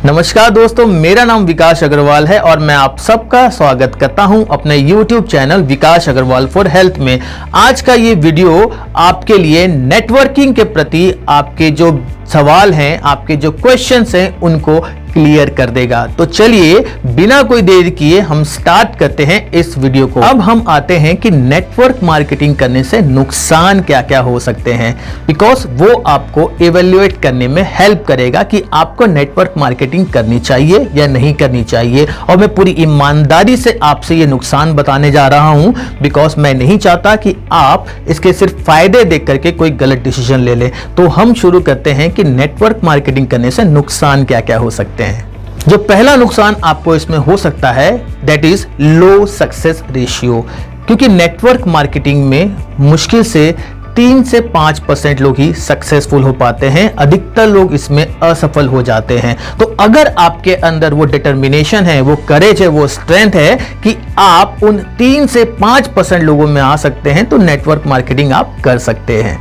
नमस्कार दोस्तों, मेरा नाम विकास अग्रवाल है और मैं आप सबका स्वागत करता हूं अपने YouTube channel Vikas Agarwal for health में। आज का ये वीडियो आपके लिए नेटवर्किंग के प्रति आपके जो सवाल हैं, आपके जो क्वेश्चंस हैं, उनको क्लियर कर देगा। तो चलिए बिना कोई देर किए हम स्टार्ट करते हैं इस वीडियो को। अब हम आते हैं कि नेटवर्क मार्केटिंग करने से नुकसान क्या क्या हो सकते हैं, बिकॉज वो आपको इवेल्युएट करने में हेल्प करेगा कि आपको नेटवर्क मार्केटिंग करनी चाहिए या नहीं करनी चाहिए। और मैं पूरी ईमानदारी से आपसे ये नुकसान बताने जा रहा हूं, बिकॉज मैं नहीं चाहता कि आप इसके सिर्फ फायदे देख करके कोई गलत डिसीजन ले लें। तो हम शुरू करते हैं कि नेटवर्क मार्केटिंग करने से नुकसान क्या क्या हो सकते हैं। जो पहला नुकसान आपको इसमें हो सकता है, that is low success ratio. क्योंकि नेटवर्क मार्केटिंग में मुश्किल से 3 से 5% लोग ही सक्सेसफुल हो पाते हैं, अधिकतर लोग इसमें असफल हो जाते हैं। तो अगर आपके अंदर वो डिटर्मिनेशन है, वो करेज है, वो स्ट्रेंथ है कि आप उन 3 से 5% लोगों में आ सकते हैं, तो नेटवर्क मार्केटिंग आप कर सकते हैं।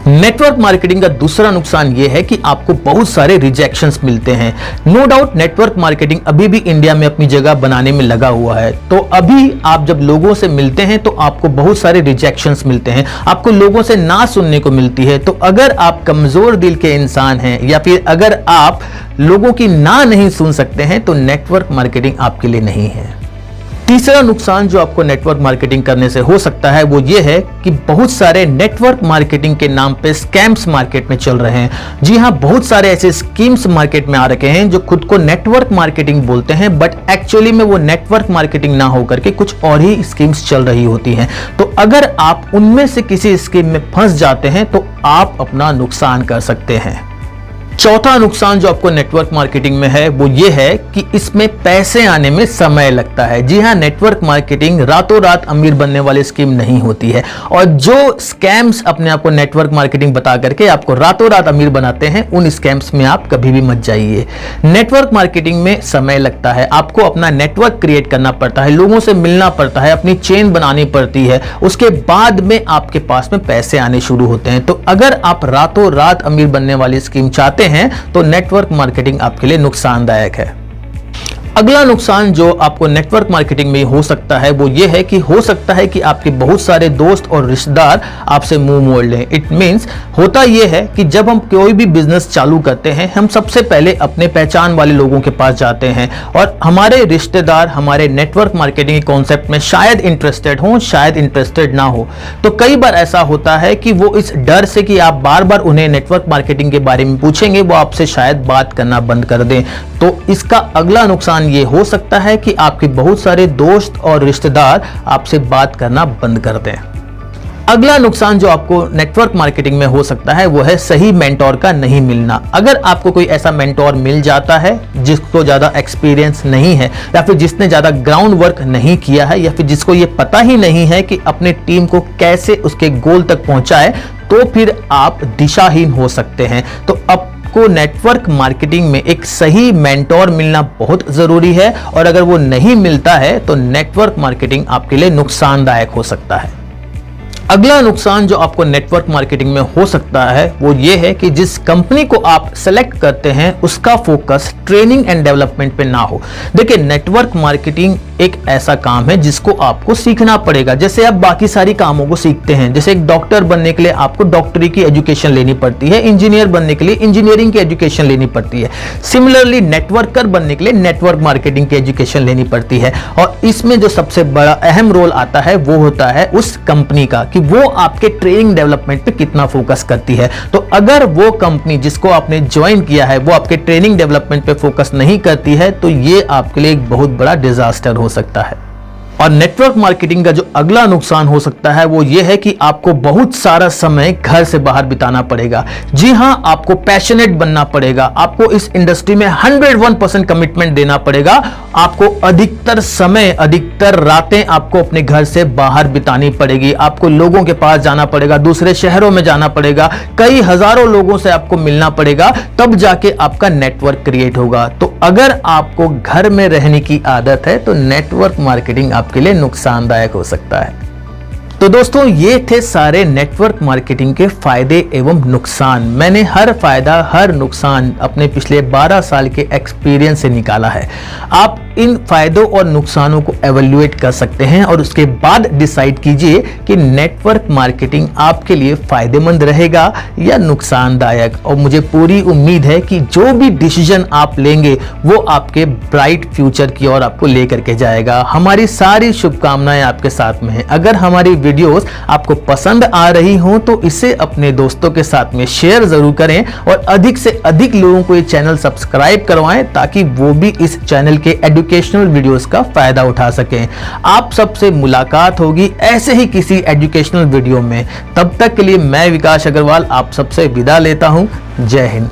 नेटवर्क मार्केटिंग का दूसरा नुकसान यह है कि आपको बहुत सारे रिजेक्शंस मिलते हैं। नो डाउट नेटवर्क मार्केटिंग अभी भी इंडिया में अपनी जगह बनाने में लगा हुआ है। तो अभी आप जब लोगों से मिलते हैं तो आपको बहुत सारे रिजेक्शंस मिलते हैं, आपको लोगों से ना सुनने को मिलती है। तो अगर आप कमजोर दिल के इंसान हैं या फिर अगर आप लोगों की ना नहीं सुन सकते हैं, तो नेटवर्क मार्केटिंग आपके लिए नहीं है। तीसरा नुकसान जो आपको नेटवर्क मार्केटिंग करने से हो सकता है वो ये है कि बहुत सारे नेटवर्क मार्केटिंग के नाम पे स्कैम्स मार्केट में चल रहे हैं। जी हाँ, बहुत सारे ऐसे स्कीम्स मार्केट में आ रखे हैं जो खुद को नेटवर्क मार्केटिंग बोलते हैं, बट एक्चुअली में वो नेटवर्क मार्केटिंग ना होकर के कुछ और ही स्कीम्स चल रही होती हैं। तो अगर आप उनमें से किसी स्कीम में फंस जाते हैं तो आप अपना नुकसान कर सकते हैं। चौथा नुकसान जो आपको नेटवर्क मार्केटिंग में है वो ये है कि इसमें पैसे आने में समय लगता है। जी हाँ, नेटवर्क मार्केटिंग रातों रात अमीर बनने वाली स्कीम नहीं होती है। और जो स्कैम्स अपने आप को नेटवर्क मार्केटिंग बता करके आपको रातों रात अमीर बनाते हैं, उन स्कैम्स में आप कभी भी मत जाइए। नेटवर्क मार्केटिंग में समय लगता है, आपको अपना नेटवर्क क्रिएट करना पड़ता है, लोगों से मिलना पड़ता है, अपनी चेन बनानी पड़ती है, उसके बाद में आपके पास में पैसे आने शुरू होते हैं। तो अगर आप रातों रात अमीर बनने वाली स्कीम चाहते हैं तो नेटवर्क मार्केटिंग आपके लिए नुकसानदायक है। अगला नुकसान जो आपको नेटवर्क मार्केटिंग में हो सकता है वो ये है कि हो सकता है कि आपके बहुत सारे दोस्त और रिश्तेदार आपसे मुंह मोड़ लें। इट मींस होता ये है कि जब हम कोई भी बिजनेस चालू करते हैं, हम सबसे पहले अपने पहचान वाले लोगों के पास जाते हैं और हमारे रिश्तेदार हमारे नेटवर्क मार्केटिंग के कॉन्सेप्ट में शायद इंटरेस्टेड हो, शायद इंटरेस्टेड ना हो। तो कई बार ऐसा होता है कि वो इस डर से कि आप बार बार उन्हें नेटवर्क मार्केटिंग के बारे में पूछेंगे, वो आपसे शायद बात करना बंद कर दें। तो इसका अगला नुकसान ये हो सकता है कि आपके बहुत सारे दोस्त और रिश्तेदार आपसे बात करना बंद कर दें। अगला नुकसान जो आपको नेटवर्क मार्केटिंग में हो सकता है वो है सही मेंटोर का नहीं मिलना। अगर आपको कोई ऐसा मेंटोर मिल जाता है जिसको ज़्यादा एक्सपीरियंस नहीं है या फिर जिसने ज़्यादा ग्राउंड वर्क नहीं किया है या फिर जिसको ये पता ही नहीं है कि अपने टीम को कैसे उसके गोल तक पहुंचाए, तो फिर आप दिशाहीन हो सकते हैं। तो अब को नेटवर्क मार्केटिंग में एक सही मेंटोर मिलना बहुत जरूरी है और अगर वो नहीं मिलता है तो नेटवर्क मार्केटिंग आपके लिए नुकसानदायक हो सकता है। अगला नुकसान जो आपको नेटवर्क मार्केटिंग में हो सकता है वो ये है कि जिस कंपनी को आप सेलेक्ट करते हैं उसका फोकस ट्रेनिंग एंड डेवलपमेंट पे ना हो। देखिए, नेटवर्क मार्केटिंग एक ऐसा काम है जिसको आपको सीखना पड़ेगा, जैसे आप बाकी सारी कामों को सीखते हैं। जैसे एक डॉक्टर बनने के लिए आपको डॉक्टरी की एजुकेशन लेनी पड़ती है, इंजीनियर बनने के लिए इंजीनियरिंग की एजुकेशन लेनी पड़ती है। सिमिलरली नेटवर्कर बनने के लिए नेटवर्क मार्केटिंग की एजुकेशन लेनी पड़ती है। और इसमें जो सबसे बड़ा अहम रोल आता है वो होता है उस कंपनी का, कि वो आपके ट्रेनिंग डेवलपमेंट पे कितना फोकस करती है। तो अगर वो कंपनी जिसको आपने ज्वाइन किया है वो आपके ट्रेनिंग डेवलपमेंट पे फोकस नहीं करती है, तो ये आपके लिए एक बहुत बड़ा डिजास्टर हो सकता है। और नेटवर्क मार्केटिंग का जो अगला नुकसान हो सकता है वो ये है कि आपको बहुत सारा समय घर से बाहर बिताना पड़ेगा। जी हाँ, आपको पैशनेट बनना पड़ेगा, आपको इस इंडस्ट्री में 101% कमिटमेंट देना पड़ेगा। आपको अधिकतर समय, अधिकतर रातें आपको अपने घर से बाहर बितानी पड़ेगी। आपको लोगों के पास जाना पड़ेगा, दूसरे शहरों में जाना पड़ेगा, कई हजारों लोगों से आपको मिलना पड़ेगा, तब जाके आपका नेटवर्क क्रिएट होगा। तो अगर आपको घर में रहने की आदत है तो नेटवर्क मार्केटिंग आपके लिए नुकसानदायक हो सकता है। तो दोस्तों ये थे सारे नेटवर्क मार्केटिंग के फायदे एवं नुकसान। मैंने हर फायदा हर नुकसान अपने पिछले 12 साल के एक्सपीरियंस से निकाला है। आप इन फायदों और नुकसानों को एवेल्युएट कर सकते हैं और उसके बाद डिसाइड कीजिए कि नेटवर्क मार्केटिंग आपके लिए फायदेमंद रहेगा या नुकसानदायक। और मुझे पूरी उम्मीद है कि जो भी डिसीजन आप लेंगे वो आपके ब्राइट फ्यूचर की ओर आपको लेकर के जाएगा। हमारी सारी शुभकामनाएं आपके साथ में है। अगर हमारी वीडियोस आपको पसंद आ रही हो तो इसे अपने दोस्तों के साथ में शेयर जरूर करें और अधिक से अधिक लोगों को ये चैनल सब्सक्राइब करवाएं ताकि वो भी इस चैनल के एजुकेशनल वीडियोस का फायदा उठा सकें। आप सबसे मुलाकात होगी ऐसे ही किसी एजुकेशनल वीडियो में। तब तक के लिए मैं विकास अग्रवाल आप सबसे विदा लेता हूं। जय हिंद।